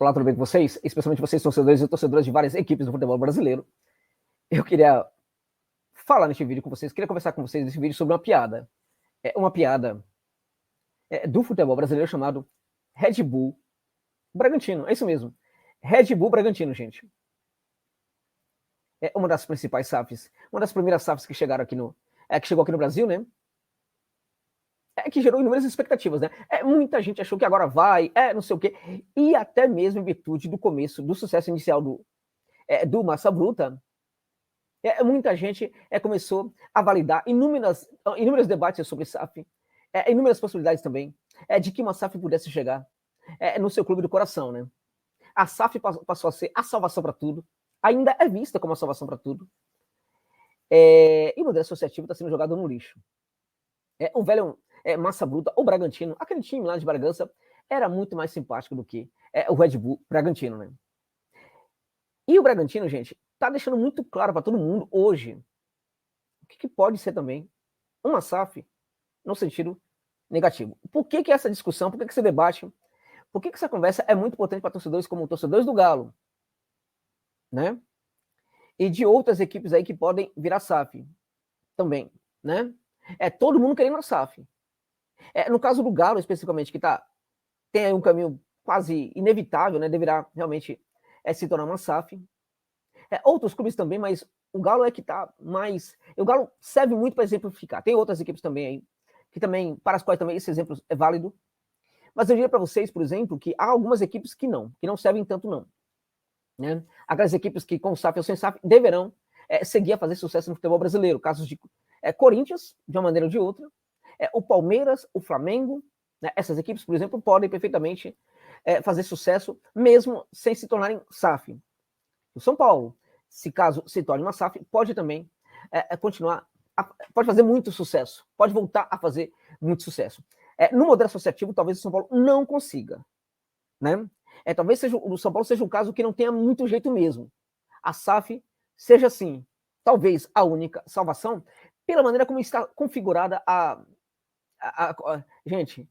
Olá, tudo bem com vocês? Especialmente vocês, torcedores e torcedoras de várias equipes do futebol brasileiro. Eu queria falar neste vídeo com vocês, queria conversar com vocês nesse vídeo sobre uma piada. É uma piada do futebol brasileiro chamado Red Bull Bragantino. É isso mesmo. Red Bull Bragantino, gente. É uma das principais SAFs, uma das primeiras SAFs que chegaram aqui que chegou aqui no Brasil, né? Que gerou inúmeras expectativas, né? Muita gente achou que agora vai, não sei o quê. E até mesmo em virtude do começo, do sucesso inicial do Massa Bruta, muita gente começou a validar inúmeros debates sobre SAF, inúmeras possibilidades também de que uma SAF pudesse chegar no seu clube do coração, né? A SAF passou a ser a salvação para tudo, ainda é vista como a salvação para tudo. E o modelo associativo está sendo jogado no lixo. O velho Massa Bruta, o Bragantino, aquele time lá de Bragança, era muito mais simpático do que o Red Bull Bragantino, né? E o Bragantino, gente, tá deixando muito claro para todo mundo hoje o que pode ser também uma SAF no sentido negativo. Por que essa discussão, por que esse debate, por que essa conversa é muito importante para torcedores como torcedores do Galo, né? E de outras equipes aí que podem virar SAF também, né? Todo mundo querendo a SAF. No caso do Galo, especificamente, que tem aí um caminho quase inevitável, né? Deverá realmente se tornar uma SAF. Outros clubes também, mas o Galo é que está mais... O Galo serve muito para exemplificar. Tem outras equipes também aí, para as quais também esse exemplo é válido. Mas eu diria para vocês, por exemplo, que há algumas equipes que não servem tanto não. Né? Aquelas equipes que com SAF ou sem SAF deverão seguir a fazer sucesso no futebol brasileiro. Casos de Corinthians, de uma maneira ou de outra, o Palmeiras, o Flamengo, né? Essas equipes, por exemplo, podem perfeitamente fazer sucesso mesmo sem se tornarem SAF. O São Paulo, se caso se torne uma SAF, pode também continuar, pode fazer muito sucesso, pode voltar a fazer muito sucesso. No modelo associativo, talvez o São Paulo não consiga, né? Talvez o São Paulo seja um caso que não tenha muito jeito mesmo. A SAF seja, assim, talvez a única salvação, pela maneira como está configurada gente,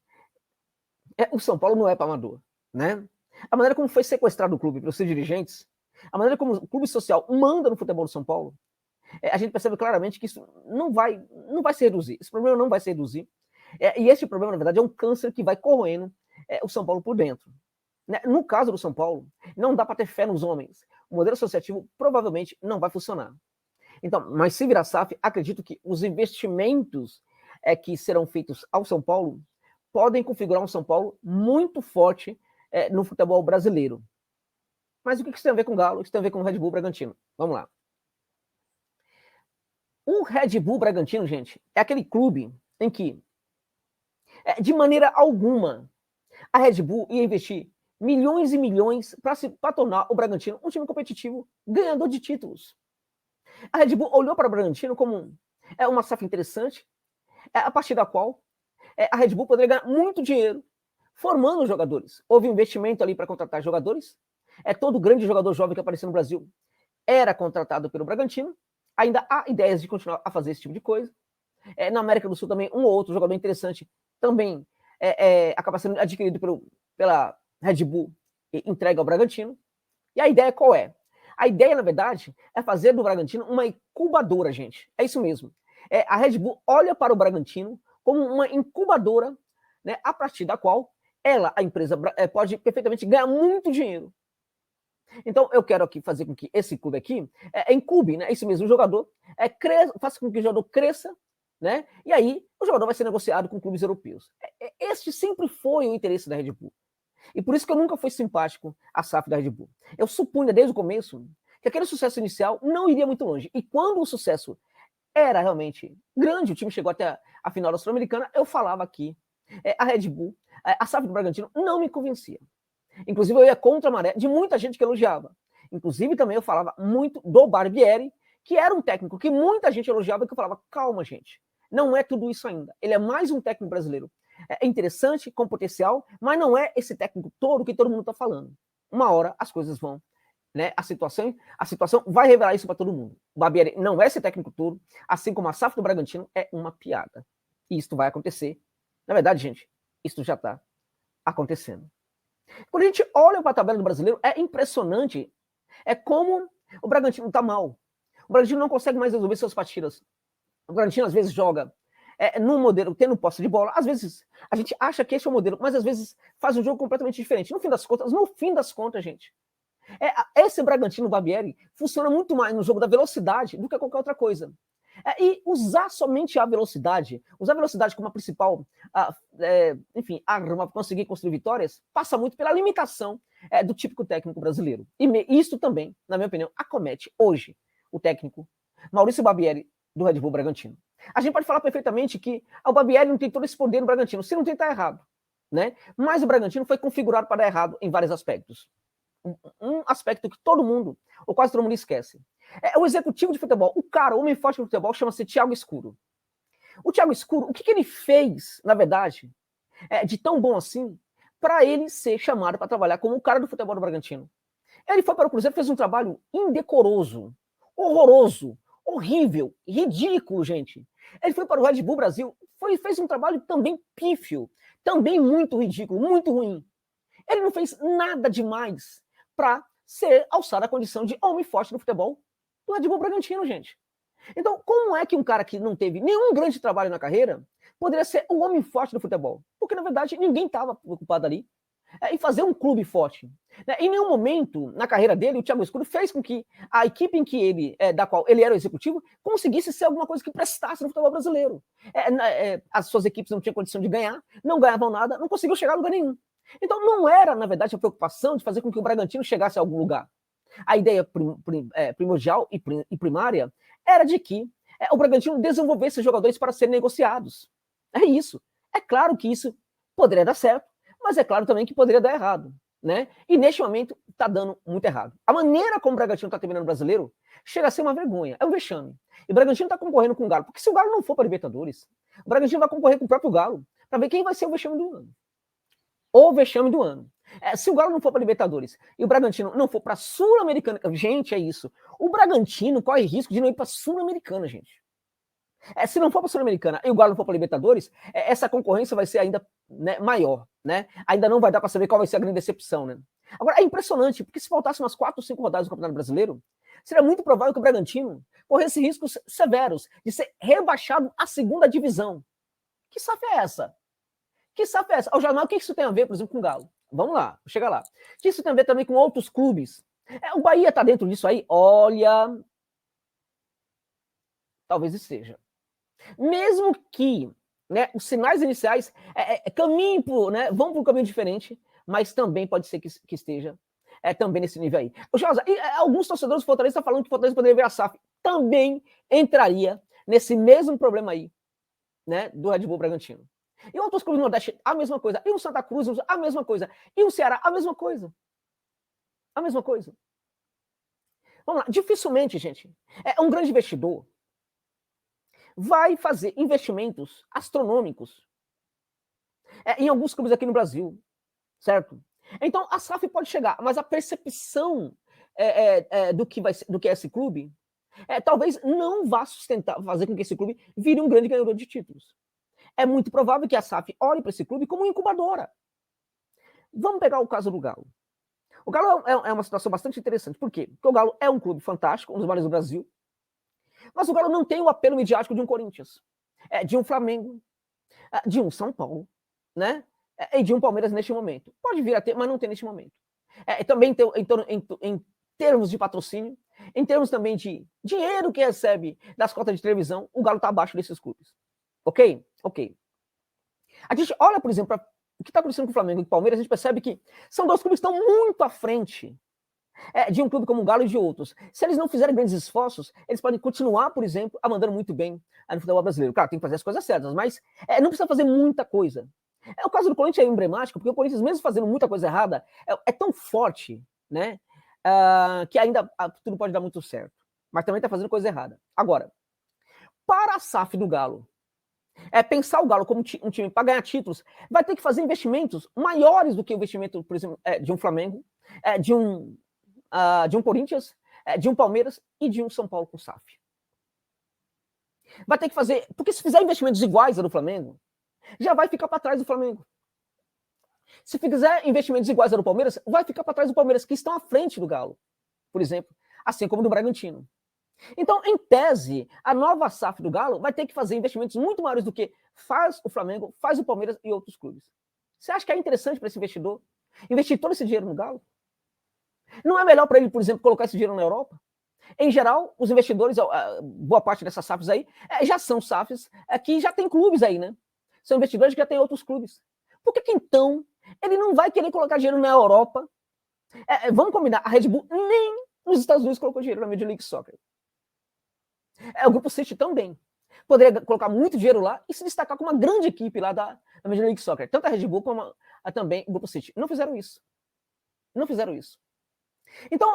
o São Paulo não é para amador, né? A maneira como foi sequestrado o clube pelos seus dirigentes, a maneira como o clube social manda no futebol do São Paulo, a gente percebe claramente que isso não vai se reduzir. Esse problema não vai se reduzir. E esse problema, na verdade, é um câncer que vai corroendo o São Paulo por dentro. No caso do São Paulo, não dá para ter fé nos homens. O modelo associativo provavelmente não vai funcionar. Então, mas se virar SAF, acredito que os investimentos que serão feitos ao São Paulo podem configurar um São Paulo muito forte no futebol brasileiro. Mas o que isso tem a ver com o Galo? Isso tem a ver com o Red Bull Bragantino. Vamos lá. O Red Bull Bragantino, gente, é aquele clube em que, de maneira alguma, a Red Bull ia investir milhões e milhões para tornar o Bragantino um time competitivo, ganhador de títulos. A Red Bull olhou para o Bragantino como uma SAF interessante, a partir da qual a Red Bull poderia ganhar muito dinheiro formando jogadores. Houve investimento ali para contratar jogadores. Todo grande jogador jovem que apareceu no Brasil era contratado pelo Bragantino. Ainda há ideias de continuar a fazer esse tipo de coisa. Na América do Sul também, um ou outro jogador interessante também acaba sendo adquirido pela Red Bull e entregue ao Bragantino. E a ideia qual é? A ideia, na verdade, é fazer do Bragantino uma incubadora, gente. É isso mesmo. A Red Bull olha para o Bragantino como uma incubadora, né, a partir da qual a empresa, pode perfeitamente ganhar muito dinheiro. Então, eu quero aqui fazer com que esse clube aqui incube, né, isso mesmo, o jogador faça com que o jogador cresça, né, e aí o jogador vai ser negociado com clubes europeus. Este sempre foi o interesse da Red Bull. E por isso que eu nunca fui simpático à SAF da Red Bull. Eu supunha desde o começo que aquele sucesso inicial não iria muito longe. E quando o sucesso era realmente grande, o time chegou até a final da Sul-Americana, eu falava que a Red Bull, a SAF do Bragantino não me convencia. Inclusive eu ia contra a maré de muita gente que elogiava. Inclusive também eu falava muito do Barbieri, que era um técnico que muita gente elogiava, que eu falava, calma gente, não é tudo isso ainda. Ele é mais um técnico brasileiro. É interessante, com potencial, mas não é esse técnico todo que todo mundo está falando. Uma hora as coisas vão, né? A situação vai revelar isso para todo mundo. O Barbieri não é esse técnico todo, assim como a SAF do Bragantino é uma piada. E isso vai acontecer. Na verdade, gente, isso já está acontecendo. Quando a gente olha para a tabela do Brasileiro, é impressionante. É como o Bragantino está mal. O Bragantino não consegue mais resolver suas partidas. O Bragantino às vezes joga num modelo, tendo posse de bola. Às vezes a gente acha que esse é o modelo, mas às vezes faz um jogo completamente diferente. No fim das contas, gente, esse Bragantino Barbieri funciona muito mais no jogo da velocidade do que qualquer outra coisa. E usar somente a velocidade, usar a velocidade como a principal, enfim, arma para conseguir construir vitórias, passa muito pela limitação do típico técnico brasileiro. E isso também, na minha opinião, acomete hoje o técnico Maurício Barbieri do Red Bull Bragantino. A gente pode falar perfeitamente que o Barbieri não tem todo esse poder no Bragantino. Se não tem, tá errado. Né? Mas o Bragantino foi configurado para dar errado em vários aspectos. Um aspecto que todo mundo, ou quase todo mundo, esquece. O executivo de futebol, o cara, o homem forte do futebol, chama-se Thiago Escuro. O Thiago Escuro, o que ele fez, na verdade, de tão bom assim, para ele ser chamado para trabalhar como o cara do futebol do Bragantino? Ele foi para o Cruzeiro, fez um trabalho indecoroso, horroroso, horrível, ridículo, gente. Ele foi para o Red Bull Brasil, fez um trabalho também pífio, também muito ridículo, muito ruim. Ele não fez nada demais para ser alçado à condição de homem forte do futebol do Red Bull Bragantino, gente. Então, como é que um cara que não teve nenhum grande trabalho na carreira poderia ser o homem forte do futebol? Porque, na verdade, ninguém estava preocupado ali em fazer um clube forte. Em nenhum momento na carreira dele, o Thiago Escuro fez com que a equipe em que ele, da qual ele era o executivo, conseguisse ser alguma coisa que prestasse no futebol brasileiro. As suas equipes não tinham condição de ganhar, não ganhavam nada, não conseguiam chegar a lugar nenhum. Então não era, na verdade, a preocupação de fazer com que o Bragantino chegasse a algum lugar. A ideia primordial e primária era de que o Bragantino desenvolvesse jogadores para serem negociados. É isso. É claro que isso poderia dar certo, mas é claro também que poderia dar errado. Né? E neste momento está dando muito errado. A maneira como o Bragantino está terminando o brasileiro chega a ser uma vergonha, é um vexame. E o Bragantino está concorrendo com o Galo, porque se o Galo não for para a Libertadores, o Bragantino vai concorrer com o próprio Galo para ver quem vai ser o vexame do ano. O vexame do ano. Se o Galo não for para a Libertadores e o Bragantino não for para a Sul-Americana, gente, é isso. O Bragantino corre risco de não ir para a Sul-Americana, gente. Se não for para a Sul-Americana e o Galo não for para a Libertadores, essa concorrência vai ser ainda, né, maior. Né? Ainda não vai dar para saber qual vai ser a grande decepção. Né? Agora, é impressionante, porque se faltasse umas 4 ou 5 rodadas do Campeonato Brasileiro, seria muito provável que o Bragantino corresse riscos severos de ser rebaixado à segunda divisão. Que SAF é essa? Que SAF é essa? O jornal, o que isso tem a ver, por exemplo, com o Galo? Vamos lá, vou chegar lá. O que isso tem a ver também com outros clubes? O Bahia está dentro disso aí? Olha, talvez esteja. Mesmo que, né, os sinais iniciais caminhem né, vão para um caminho diferente, mas também pode ser que esteja também nesse nível aí. Josa, alguns torcedores do Fortaleza estão falando que o Fortaleza poderia ver a SAF. Também entraria nesse mesmo problema aí, né, do Red Bull Bragantino. E outros clubes do Nordeste, a mesma coisa. E o Santa Cruz, a mesma coisa. E o Ceará, a mesma coisa. A mesma coisa. Vamos lá. Dificilmente, gente, um grande investidor vai fazer investimentos astronômicos em alguns clubes aqui no Brasil, certo? Então, a SAF pode chegar, mas a percepção do que é esse clube talvez não vá fazer com que esse clube vire um grande ganhador de títulos. É muito provável que a SAF olhe para esse clube como incubadora. Vamos pegar o caso do Galo. O Galo é uma situação bastante interessante. Por quê? Porque o Galo é um clube fantástico, um dos maiores do Brasil, mas o Galo não tem o apelo midiático de um Corinthians, de um Flamengo, de um São Paulo, né? E de um Palmeiras neste momento. Pode vir a ter, mas não tem neste momento. Também em termos de patrocínio, em termos também de dinheiro que recebe das cotas de televisão, o Galo está abaixo desses clubes. Ok? Ok. A gente olha, por exemplo, o que está acontecendo com o Flamengo e o Palmeiras, a gente percebe que são dois clubes que estão muito à frente de um clube como o Galo e de outros. Se eles não fizerem grandes esforços, eles podem continuar, por exemplo, mandando muito bem no futebol brasileiro. Claro, tem que fazer as coisas certas, mas não precisa fazer muita coisa. O caso do Corinthians é emblemático, porque o Corinthians, mesmo fazendo muita coisa errada, é tão forte, né, que ainda tudo pode dar muito certo. Mas também está fazendo coisa errada. Agora, para a SAF do Galo, pensar o Galo como um time para ganhar títulos, vai ter que fazer investimentos maiores do que o investimento, por exemplo, de um Flamengo, de um Corinthians, de um Palmeiras e de um São Paulo com SAF. Vai ter que fazer, porque se fizer investimentos iguais ao do Flamengo, já vai ficar para trás do Flamengo. Se fizer investimentos iguais ao do Palmeiras, vai ficar para trás do Palmeiras, que estão à frente do Galo, por exemplo, assim como do Bragantino. Então, em tese, a nova SAF do Galo vai ter que fazer investimentos muito maiores do que faz o Flamengo, faz o Palmeiras e outros clubes. Você acha que é interessante para esse investidor investir todo esse dinheiro no Galo? Não é melhor para ele, por exemplo, colocar esse dinheiro na Europa? Em geral, os investidores, boa parte dessas SAFs aí, já são SAFs que já tem clubes aí, né? São investidores que já têm outros clubes. Por que então ele não vai querer colocar dinheiro na Europa? Vamos combinar, a Red Bull nem nos Estados Unidos colocou dinheiro na Major League Soccer. O Grupo City também. Poderia colocar muito dinheiro lá e se destacar como uma grande equipe lá da Major League Soccer. Tanto a Red Bull como também o Grupo City. Não fizeram isso. Não fizeram isso. Então,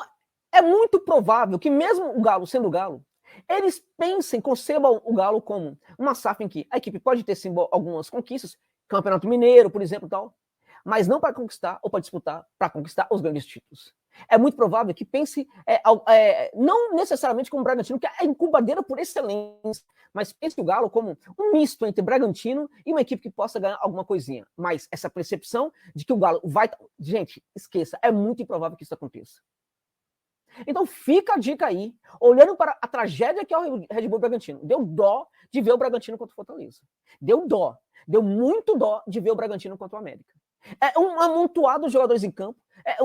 é muito provável que mesmo o Galo, sendo o Galo, eles pensem, concebam o Galo como uma SAF em que a equipe pode ter sim algumas conquistas, Campeonato Mineiro, por exemplo, tal, mas não para conquistar ou para disputar, para conquistar os grandes títulos. É muito provável que pense, não necessariamente como o Bragantino, que é incubadeira por excelência, mas pense o Galo como um misto entre Bragantino e uma equipe que possa ganhar alguma coisinha. Mas essa percepção de que o Galo vai... Gente, esqueça, é muito improvável que isso aconteça. Então fica a dica aí, olhando para a tragédia que é o Red Bull Bragantino. Deu dó de ver o Bragantino contra o Fortaleza. Deu dó. Deu muito dó de ver o Bragantino contra o América. É um amontoado de jogadores em campo,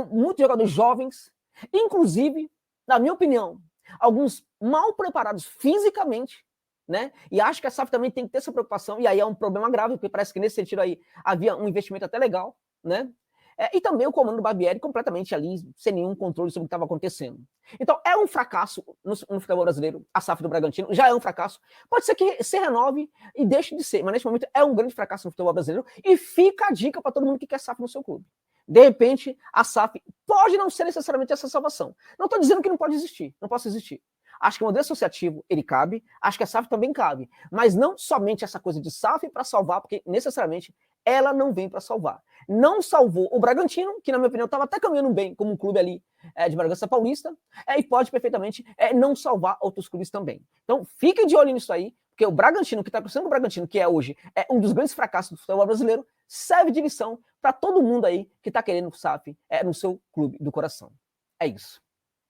muitos jogadores jovens, inclusive, na minha opinião, alguns mal preparados fisicamente, né? E acho que a SAF também tem que ter essa preocupação, e aí é um problema grave, porque parece que nesse sentido aí havia um investimento até legal, né? E também o comando do Barbieri completamente ali, sem nenhum controle sobre o que estava acontecendo. Então, é um fracasso no futebol brasileiro, a SAF do Bragantino, já é um fracasso. Pode ser que se renove e deixe de ser, mas nesse momento é um grande fracasso no futebol brasileiro e fica a dica para todo mundo que quer SAF no seu clube. De repente, a SAF pode não ser necessariamente essa salvação. Não estou dizendo que não pode existir, não possa existir. Acho que o modelo associativo, ele cabe, acho que a SAF também cabe, mas não somente essa coisa de SAF para salvar, porque necessariamente ela não vem para salvar. Não salvou o Bragantino, que na minha opinião estava até caminhando bem como um clube ali de Bragança Paulista, e pode perfeitamente não salvar outros clubes também. Então fique de olho nisso aí, porque o Bragantino, que está crescendo o Bragantino, que é hoje um dos grandes fracassos do futebol brasileiro, serve de lição para todo mundo aí que está querendo o SAF no seu clube do coração. É isso.